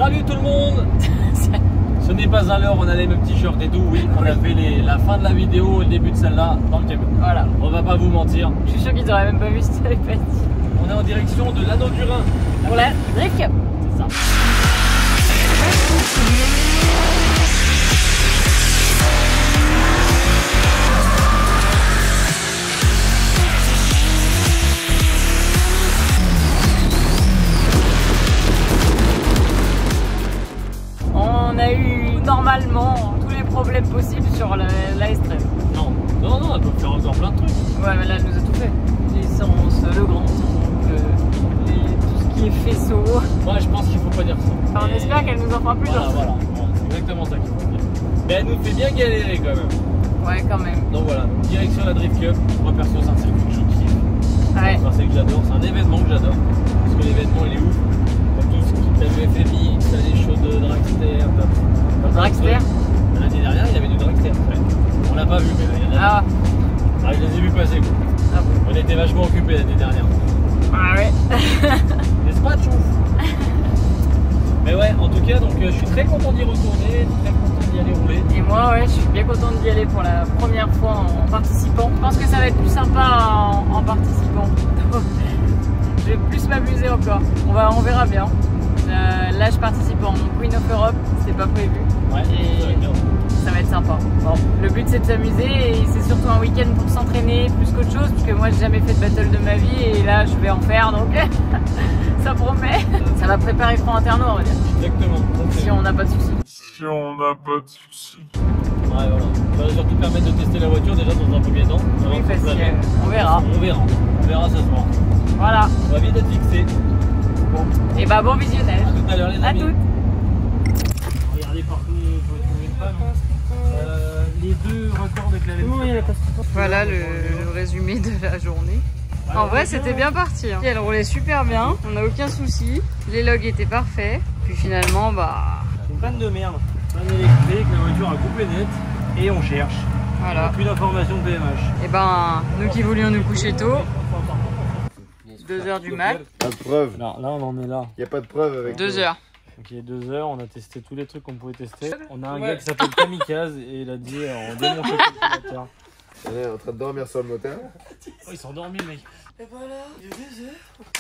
Salut tout le monde. Ce n'est pas à l'heure, on a les mêmes t-shirts et tout, oui. On a fait la fin de la vidéo et le début de celle-là dans le camion. Voilà. On va pas vous mentir. Je suis sûr qu'ils auraient même pas vu ce que j'avais fait. On est en direction de l'anneau du Rhin. Pour la drift cup. C'est ça. On a eu normalement tous les problèmes possibles sur la S13. Non, elle peut faire encore plein de trucs. Ouais, mais là, elle nous a tout fait. L'essence, le grand ongle, tout ce qui est faisceau. Ouais, je pense qu'il faut pas dire ça. On espère qu'elle nous en fera plus. Voilà. C'est exactement ça qu'il faut dire. Mais elle nous fait bien galérer quand même. Ouais, quand même. Donc voilà, direction la Drift Cup. Moi perso, c'est un circuit que je kiffe. Ouais. C'est un circuit que j'adore, c'est un événement que j'adore. Parce que l'événement il est ouf. Comme tout ce qui t'as le FMI, t'as les shows de Dragster. Dragster. L'année dernière, il y avait du Dragster. Ouais. On l'a pas vu, mais il y en a. Ah. Je les ai vus passer. Quoi. Ah bon. On était vachement occupés l'année dernière. Ah ouais. N'est-ce pas, Tchouf? Mais ouais, en tout cas, donc je suis très content d'y retourner, très content d'y aller rouler. Et moi, ouais, je suis bien contente d'y aller pour la première fois en participant. Je pense que ça va être plus sympa en participant. Je vais plus m'amuser encore. On verra bien. Là, je participe en Queen of Europe, c'était pas prévu. Ouais, et ça va être sympa. Bon, le but c'est de s'amuser et c'est surtout un week-end pour s'entraîner plus qu'autre chose, parce que moi j'ai jamais fait de battle de ma vie et là je vais en faire, donc ça promet. Ça va préparer Franc Interno, on va dire. Exactement. Si on n'a pas de soucis. Ouais, voilà. Ça va surtout permettre de tester la voiture déjà dans un premier temps. Oui, facile. On verra. On verra ce soir. Voilà. On va vite être fixé. Bon. Et bah bon visionnage. À tout à l'heure les amis. À toutes. Regardez partout, vous trouvez une femme. Les deux records de clavier. Voilà le résumé de la journée. En vrai, c'était bien parti. Hein. Elle roulait super bien, on n'a aucun souci. Les logs étaient parfaits. Puis finalement, bah. C'est une panne de merde. Panne électrique, la voiture a coupé net. Et on cherche. Voilà. Aucune information de PMH. Et ben, nous qui voulions nous coucher tôt. 2 h du mat. Pas de preuve. Non, là on en est là. Il n'y a pas de preuve avec 2 h. Donc il est 2 h, on a testé tous les trucs qu'on pouvait tester. On a un gars qui s'appelle Kamikaze et il a dit on démonte le calculateur. On est en train de dormir sur le moteur. Oh, ils sont endormis mec. Et voilà, il est 2 h,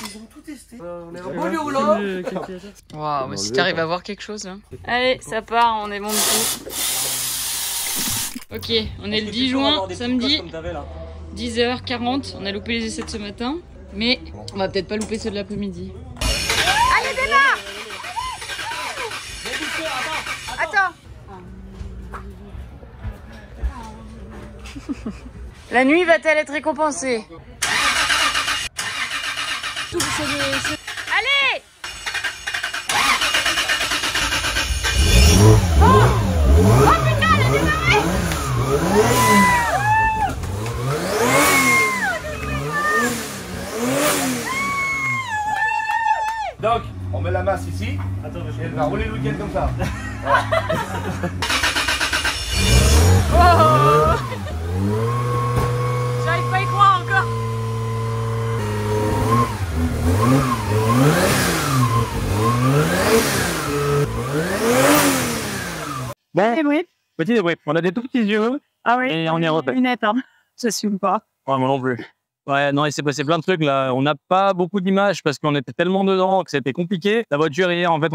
ils ont tout testé. On est au bout du rouleau. Waouh, mais si t'arrives à voir quelque chose là. Allez, ça part, on démonte tout. Ok, on est le 10 juin, samedi, 10h40. On a loupé les essais de ce matin, mais on va peut-être pas louper ceux de l'après-midi. Allez, démarre! Attends! La nuit va-t-elle être récompensée? Allez! Oh putain, elle est démarrée! Donc, on met la masse ici. Attends, Et elle va rouler le week-end comme ça. Oh! J'arrive pas à y croire encore. Bon, Oui. petit débrief, on a des tout petits yeux. Ah oui. Et on est refait. Lunettes, hein. J'assume pas. Ouais, moi non plus. Ouais, non, il s'est passé plein de trucs là. On n'a pas beaucoup d'images parce qu'on était tellement dedans que c'était compliqué. La voiture hier, en fait,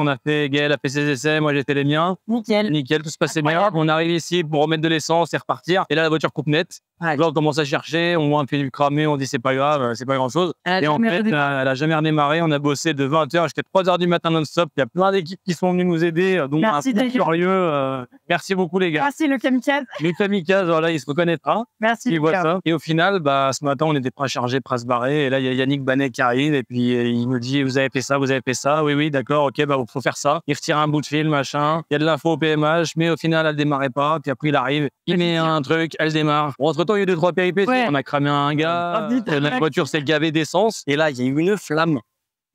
Gaël a fait ses essais, moi j'ai fait les miens. Nickel. Nickel, tout se passait bien. On arrive ici pour remettre de l'essence et repartir. Et là, la voiture coupe net. Ouais. Là, on commence à chercher, on voit un pneu cramé, on dit c'est pas grave, c'est pas grand chose. Et en fait, elle a jamais redémarré. On a bossé de 20h jusqu'à 3h du matin non-stop. Il y a plein d'équipes qui sont venues nous aider, dont Merci, un curieux. Merci beaucoup, les gars. Merci le kamikaze. Le kamikaze, voilà, il se reconnaîtra. Merci. Il voit ça. Et au final, bah, ce matin, on était prêts à charger, prêts à se barrer. Et là, il y a Yannick Banet qui arrive et puis il nous dit vous avez fait ça, vous avez fait ça. Oui, oui, d'accord, ok, bah, faut faire ça. Il retire un bout de fil, machin. Il y a de l'info au PMH, mais au final, elle démarrait pas. Puis après, il arrive, il met un truc, elle démarre. Bon, entre temps, il y a eu 2-3 péripéties. Ouais. On a cramé un gars. La voiture s'est gavée d'essence. Et là, il y a eu une flamme.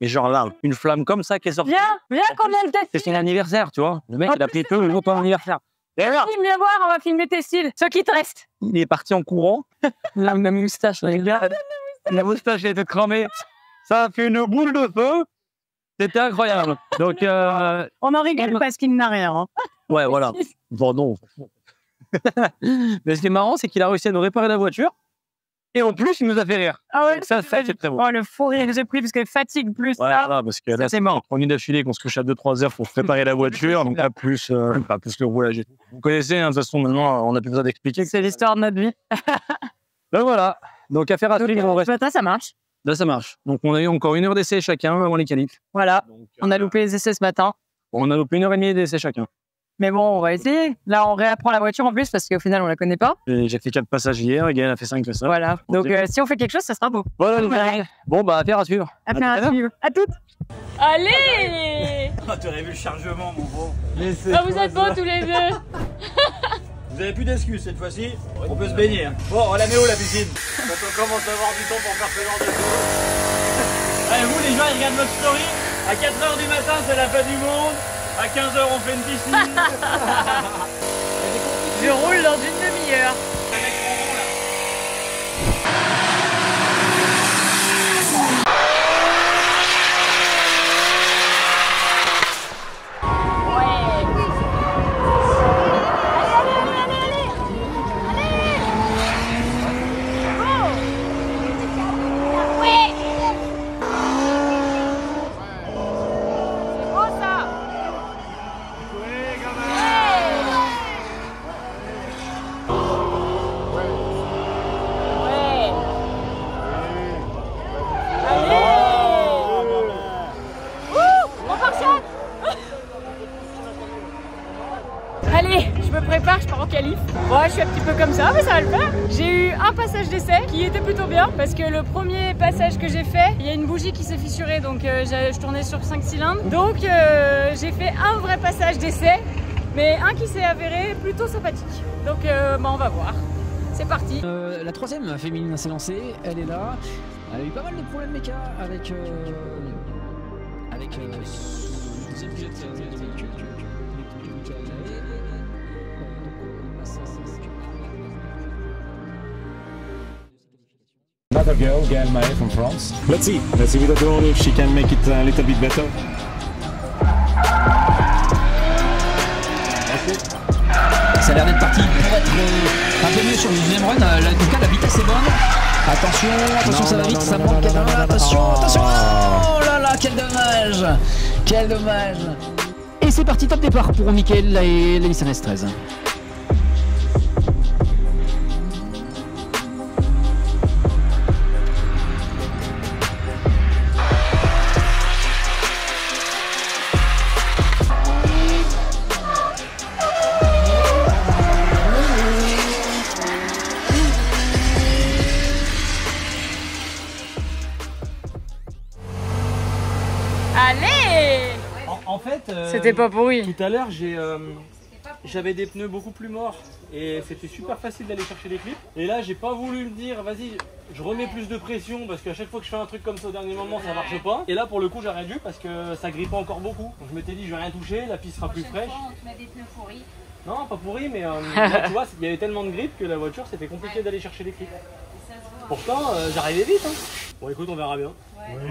Mais genre là, une flamme comme ça qui est sortie. Viens, combien de C'est son anniversaire, tu vois. Le mec, il a pris tout le jour ton anniversaire. D'ailleurs, Viens voir, on va filmer tes styles. Ceux qui te restent. il est parti en courant. La moustache, les gars. La moustache, elle était cramée. Ça a fait une boule de feu. C'était incroyable. Donc, on en rigole parce qu'il n'a rien. Hein. Ouais, voilà. Bon, non. Mais ce qui est marrant, c'est qu'il a réussi à nous réparer la voiture. Et en plus, il nous a fait rire. Ah ouais, ça c'est très bon. Oh, le fou rire que j'ai pris parce que fatigue plus. Ouais, ça, parce que là, c'est mort. On est d'affilée qu'on se couche à 2-3 heures pour préparer la voiture. Donc là, plus le roulage. Vous connaissez, hein, de toute façon, maintenant, on n'a plus besoin d'expliquer. C'est l'histoire de notre vie. Donc voilà. Donc affaire à suivre. Ça marche. Là, ça marche. Donc on a eu encore 1 heure d'essai chacun avant les qualifs. Voilà. Donc, on a loupé les essais ce matin. On a loupé 1h30 d'essai chacun. Mais bon, on va essayer. Là, on réapprend la voiture en plus parce qu'au final, on la connaît pas. J'ai fait 4 passages hier, Gaël a fait 5 que ça. Voilà. Donc si on fait quelque chose, ça sera beau. Voilà. Bon, bah, affaire à suivre. Affaire à suivre. À toutes. Allez. Tu aurais vu le chargement, mon gros. Ah, vous êtes bons tous les deux. Vous avez plus d'excuses cette fois-ci. On peut se baigner. Hein. Bon, on la met où la piscine? Quand on commence à avoir du temps pour faire ce genre de choses. Allez, vous les gens, ils regardent notre story. À 4h du matin, c'est la fin du monde. À 15h, on fait une piscine. Je roule dans une demi-heure. Allez, je me prépare, je pars en qualif. Bon, je suis un petit peu comme ça, mais ça va le faire. J'ai eu un passage d'essai qui était plutôt bien parce que le premier passage que j'ai fait, il y a une bougie qui s'est fissurée, donc je tournais sur 5 cylindres. Donc j'ai fait un vrai passage d'essai, mais un qui s'est avéré plutôt sympathique. Donc on va voir. C'est parti. La troisième féminine s'est lancée, elle est là. Elle a eu pas mal de problèmes méca avec le deuxième jet de véhicule. Another girl, Gaël Mahé from France. Let's see with the drone if she can make it a little bit better. Ça a l'air d'être parti pour être un peu mieux sur le deuxième run. En tout cas, la vitesse est bonne. Attention, ça va vite, ça manque. Attention. Oh là là, quel dommage. Et c'est parti, top départ pour Mickaël et la Nissan S13. Allez. En fait, C'était pas pourri. tout à l'heure, j'avais des pneus beaucoup plus morts et c'était super facile d'aller chercher les clips. Et là, j'ai pas voulu me dire, vas-y, je remets plus de pression parce qu'à chaque fois que je fais un truc comme ça au dernier moment, ça marche pas. Et là, pour le coup, j'aurais dû parce que ça grippe encore beaucoup. Donc je m'étais dit, je vais rien toucher, la piste sera plus fraîche. On te met des pneus pourris. Non, pas pourri, mais là, tu vois, il y avait tellement de grippe que la voiture, c'était compliqué d'aller chercher les clips. Pourtant, j'arrivais vite. Hein. Bon, écoute, on verra bien.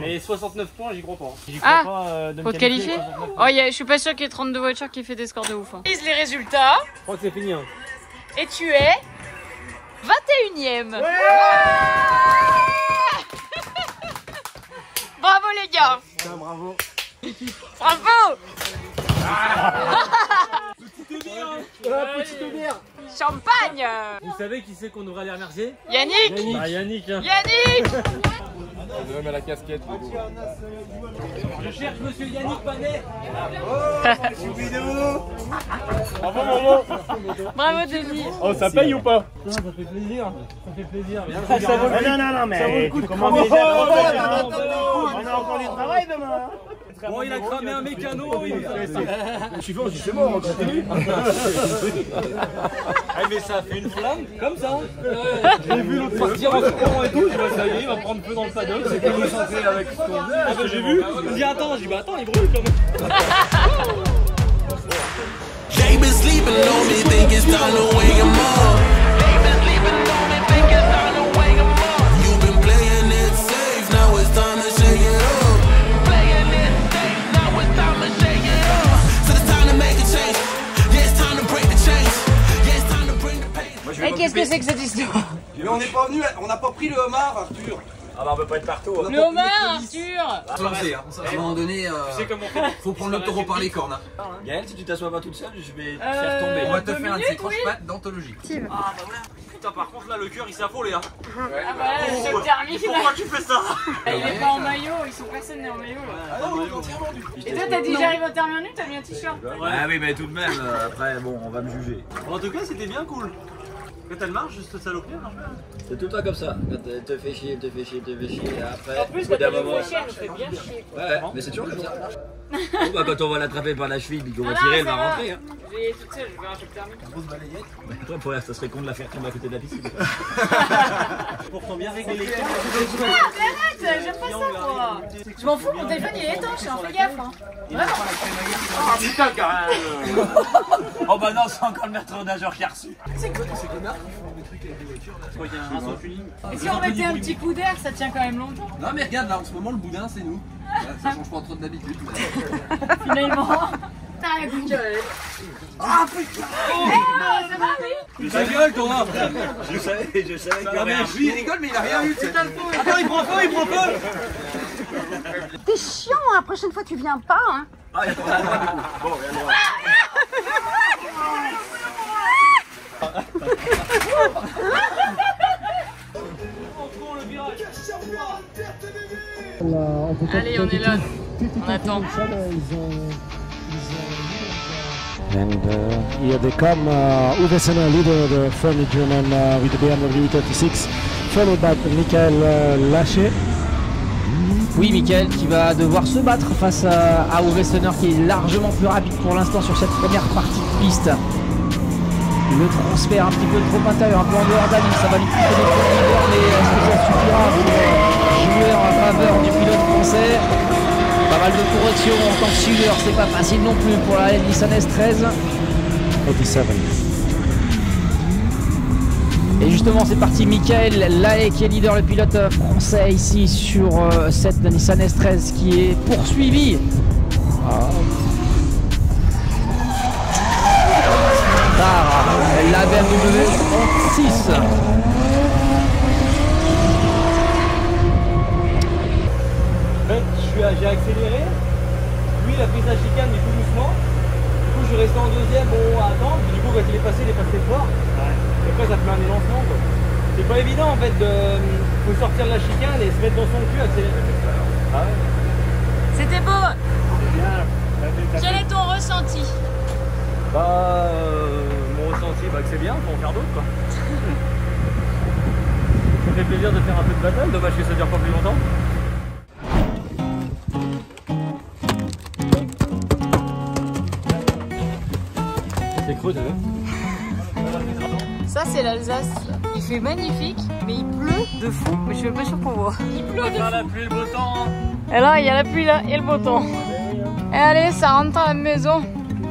Mais 69 points, j'y crois pas. J'y crois pas de me Faut te qualifier. Oh, je suis pas sûr qu'il y ait 32 voitures qui fait des scores de ouf. Hein. Les résultats. Je crois que c'est fini. Hein. Et tu es 21ème. Bravo les gars. Putain, bravo. Bravo. Petite bière. Champagne. Vous savez qui c'est qu'on devrait aller remercier? Yannick. Bah, Yannick. Hein. Yannick. Je vais mettre la casquette. Je cherche monsieur Yannick Panet. Bravo, maman. Bravo Denis. Oh, ça paye ou pas? Ça fait plaisir. Ça fait plaisir. Ça vaut le coup. Non, mais tu commandes déjà. On a encore du travail demain. Bon, il a cramé un mécano. Je suis fort, c'est bon, on continue. Mais ça a fait une flamme, comme ça. J'ai vu l'autre partir en courant et tout. Je dis, ça y est, il va prendre feu dans le paddock. C'est comme chanter avec ce qu'on dit. Ah, bah, j'ai vu. Il me dit, attends, je dis, bah attends, il brûle quand même. They been sleeping on me, think it's time to wake 'em up. They been sleeping on me, think it's time to wake 'em up. You've been playing it safe, now it's time to shake it up. Playing it safe. qu'est-ce que c'est que cette histoire? Mais on n'est pas venu, on n'a pas pris le homard, Arthur. Ah bah on peut pas être partout. Le homard, Arthur. À un moment donné, faut prendre le taureau par les cornes. Gaël, si tu t'assois pas toute seule, je vais te faire tomber. On va te faire un de ces croche-pattes d'anthologie. Ah bah voilà. Putain, par contre là, le cœur il s'est affolé. Hein. Ah bah là, le choc thermique. Pourquoi tu fais ça? Il est pas en maillot, personne n'est en maillot là. Ah non, on tient vendu. Et toi, t'as dit j'arrive au terme nu, t'as mis un t-shirt. Ah oui, mais tout de même, après, bon, on va me juger. En tout cas, c'était bien cool. Quand elle marche, cette saloperie, elle marche bien. C'est tout le temps comme ça. Quand elle te fait chier, et après, En plus, quand elle me fait chier, elle me fait bien chier. Ouais, mais c'est toujours comme ça. Bon, bah, quand on va l'attraper par la cheville et qu'on va tirer, elle va rentrer. Hein. Je vais toute seule, je vais un choc thermique. Grosse balayette. Mais toi, pour ça serait con de la faire tomber à côté de la piscine. Pourtant, bien régler les Arrête, j'aime pas ça moi. Je m'en fous, mon téléphone il est étanche, hein, fais gaffe. Hein. Vraiment. Ah putain, carrément. Oh bah non, c'est encore le maître nageur qui a reçu. C'est que Marc qui font des trucs avec des voitures là. Je crois qu'il y a un rinceau tuning. Et si on mettait un petit coup d'air, ça tient quand même longtemps. Non mais regarde là, en ce moment le boudin c'est nous. Ça change pas trop d'habitude. Finalement. T'as la gueule. Ah putain. Ça va, oui. Ta gueule, toi. Je savais qu'il y avait un Lui il rigole mais il a rien eu. Attends, il prend feu, il prend feu. T'es chiant, hein. La prochaine fois tu viens pas, hein. Ah, il y a pas le droit du coup. Bon, il y a le droit. Allez, on est là. On attend. And here they come, Uwe Senna, leader of the Fermi German with the BMW 36, followed by Michael Laché. Oui, Michael qui va devoir se battre face à Uwe Senna qui est largement plus rapide pour l'instant sur cette première partie de piste. Le transfert un petit peu trop intérieur, un peu en dehors d'Ali, ça va lui coûter des points de leader, mais est-ce que ça suffira pour jouer en faveur du pilote français? Pas mal de corrections en tant que suiveur, c'est pas facile non plus pour la Nissan S13. 87. Et justement c'est parti, Michael Lahaye qui est leader, le pilote français ici sur cette Nissan S13 qui est poursuivi par la BMW 36. J'ai accéléré, lui il a pris sa chicane mais tout doucement. Du coup je suis resté en deuxième, bon à attendre, puis du coup quand il est passé fort. Et après ça te met un élancement quoi. C'est pas évident en fait de faut sortir de la chicane et se mettre dans son cul, accélérer. Ah ouais. C'était beau. Quel est ton ressenti? Bah mon ressenti que c'est bien, faut en faire d'autres quoi. Ça fait plaisir de faire un peu de bataille, dommage que ça dure pas plus longtemps. C'est creux d'ailleurs. Ça c'est l'Alsace. Il fait magnifique, mais il pleut de fou. Mais je suis même pas sûr qu'on voit. Il pleut de fou. La pluie, le beau temps. Et là, il y a la pluie là et le beau temps. Et allez, ça rentre à la maison.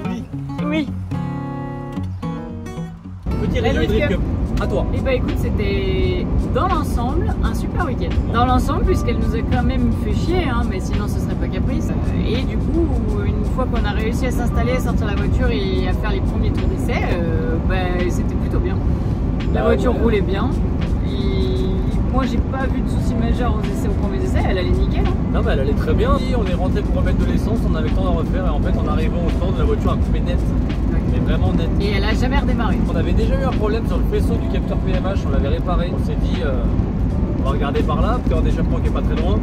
Oui. Oui. Petit résumé de Dream Cup. À toi. Et bah écoute, c'était dans l'ensemble un super week-end. Dans l'ensemble, puisqu'elle nous a quand même fait chier, hein, mais sinon ce serait pas caprice. Et du coup, une fois qu'on a réussi à s'installer, à sortir la voiture et à faire les premiers tours d'essai, bah, c'était plutôt bien. La voiture roulait bien. Et moi, j'ai pas vu de soucis majeurs aux essais, aux premiers essais. Elle allait nickel. Hein. Non, mais elle allait très bien. On est rentré pour remettre de l'essence, on avait le temps de refaire. Et en fait, en arrivant au stand, la voiture a coupé net. Mais vraiment net. Et elle a jamais redémarré. On avait déjà eu un problème sur le faisceau du capteur PMH, on l'avait réparé. On s'est dit, on va regarder par là, puis un échappement qui est pas très loin.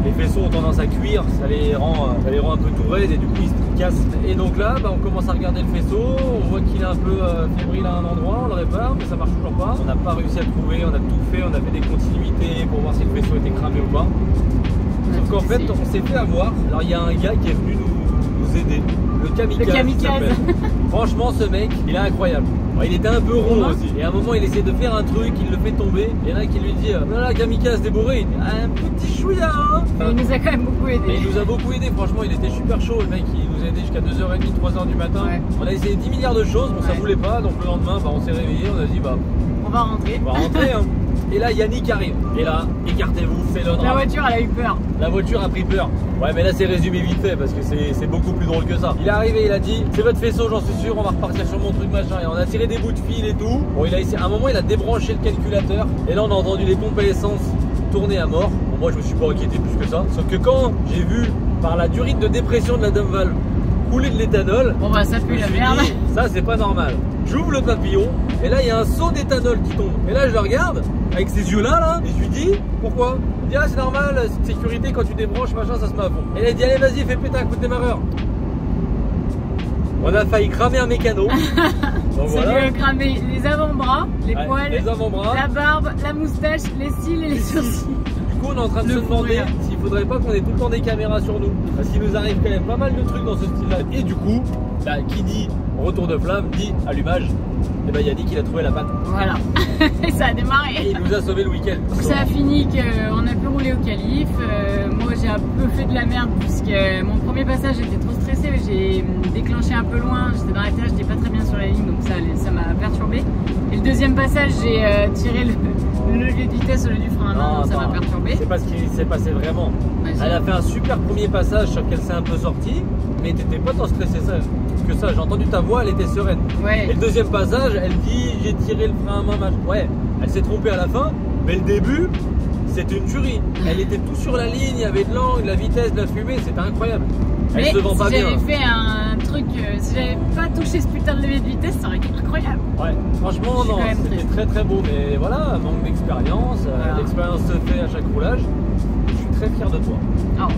Les faisceaux ont tendance à cuire, ça les rend un peu tout raides et du coup ils se cassent. Et donc là, bah, on commence à regarder le faisceau, on voit qu'il est un peu fébrile à un endroit, on le répare, mais ça marche toujours pas. On n'a pas réussi à le trouver, on a tout fait, on a fait des continuités pour voir si le vaisseau était cramé ou pas. Sauf qu'en fait, on s'est fait avoir. Alors il y a un gars qui est venu nous aider. Le kamikaze. Franchement, ce mec, il est incroyable. Bon, il était un peu rond aussi. Et à un moment, il essaie de faire un truc, il le fait tomber. Et là, qui lui dit voilà, kamikaze débourré. Il dit un petit chouïa. Hein. Il nous a quand même beaucoup aidé. Mais il nous a beaucoup aidé. Franchement, il était super chaud. Le mec, il nous a aidé jusqu'à 2h30, 3h du matin. Ouais. On a essayé 10 milliards de choses. Bon, ça voulait pas. Donc le lendemain, bah, on s'est réveillé. On a dit bah, on va rentrer. On va rentrer. Hein. Et là, Yannick arrive. Et là, écartez-vous, c'est le drame. La voiture, elle a eu peur. La voiture a pris peur. Ouais, mais là, c'est résumé vite fait parce que c'est beaucoup plus drôle que ça. Il est arrivé, il a dit, c'est votre faisceau, j'en suis sûr, on va repartir sur mon truc machin. Et on a tiré des bouts de fil et tout. Bon, il a essayé, à un moment, il a débranché le calculateur. Et là, on a entendu les pompes à essence tourner à mort. Bon, moi, je me suis pas inquiété plus que ça. Sauf que quand j'ai vu, par la durite de dépression de la dump valve, couler de l'éthanol. Bon bah ça pue la merde. Dit, ça c'est pas normal. J'ouvre le papillon et là il y a un seau d'éthanol qui tombe. Et là je le regarde avec ces yeux là et je lui dis pourquoi? Il dit ah c'est normal, c'est de sécurité quand tu débranches machin ça se met à fond. Et il a dit allez vas-y fais péter un coup de démarreur. On a failli cramer un mécano. Donc ça lui a cramé les avant-bras, les poils, les avant-bras, la barbe, la moustache, les cils et les sourcils. Du coup on est en train de se demander s'il faudrait pas qu'on ait tout le temps des caméras sur nous. Parce qu'il nous arrive quand même pas mal de trucs dans ce style là. Et du coup, bah, qui dit retour de flamme dit allumage. Et bah Yannick il a trouvé la panne. Voilà. Et ça a démarré. Et il nous a sauvé le week-end. Donc ça a fini qu'on a pu rouler au calife. Moi j'ai un peu fait de la merde puisque mon premier passage j'étais trop stressée. J'ai déclenché un peu loin. J'étais dans la tâche, j'étais pas très bien sur la ligne donc ça m'a perturbé. Et le deuxième passage j'ai tiré le levier de vitesse au lieu du frein à main donc ça m'a perturbé. C'est pas ce qui s'est passé vraiment. Elle a fait un super premier passage sur lequel c'est un peu sorti. Mais t'étais pas tant stressé que ça, j'ai entendu ta voix, elle était sereine. Ouais. Et le deuxième passage, elle dit j'ai tiré le frein à main, machin. Ouais, elle s'est trompée à la fin, mais le début, c'était une tuerie. Elle était tout sur la ligne, il y avait de l'angle, de la vitesse, de la fumée, c'était incroyable. Elle mais se vend pas si bien. j'avais fait un truc, si j'avais pas touché ce putain de levier de vitesse, ça aurait été incroyable. Ouais, franchement, non, c'était très très beau, mais voilà, manque d'expérience, voilà. L'expérience se fait à chaque roulage. Je suis très fier de toi. Oh.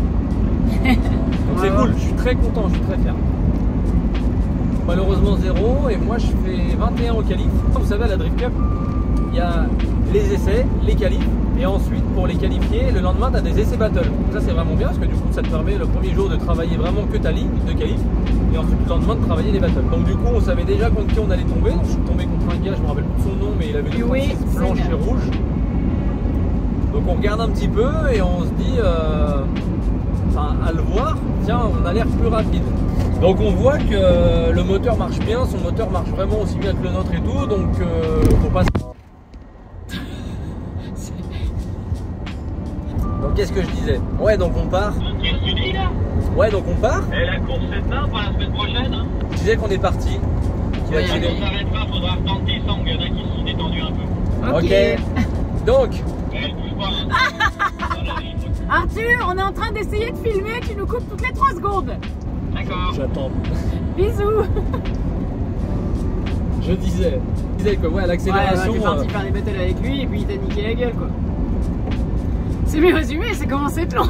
Donc c'est cool, je suis très content, je suis très fier. Malheureusement 0 et moi je fais 21 au qualif. Vous savez à la Drift Cup, il y a les essais, les qualifs et ensuite pour les qualifier, le lendemain tu as des essais battle. Donc ça c'est vraiment bien parce que du coup ça te permet le premier jour de travailler vraiment que ta ligne de qualif et ensuite le lendemain de travailler les battles. Donc du coup on savait déjà contre qui on allait tomber. Donc je suis tombé contre un gars, je me rappelle plus de son nom mais il avait des franchises blanches et rouges. Donc on regarde un petit peu et on se dit à le voir, tiens on a l'air plus rapide. Donc on voit que le moteur marche bien, son moteur marche vraiment aussi bien que le nôtre et tout, donc faut pas... Donc qu'est-ce que je disais? Ouais donc on part. Qu'est-ce que tu dis là? Ouais donc on part. Et la course est demain, pas la semaine prochaine hein. Je disais qu'on est parti. On s'arrête pas, faudra attendre tes sangs, il y en a qui se sont détendus un peu. Ok. Donc. Arthur, on est en train d'essayer de filmer, tu nous coupes toutes les 3 secondes. D'accord. J'attends. Bisous. Je disais que ouais, l'accélération. Ouais, t'es parti faire des battles avec lui et puis il t'a niqué la gueule quoi. C'est mieux résumé, ça commence à être long.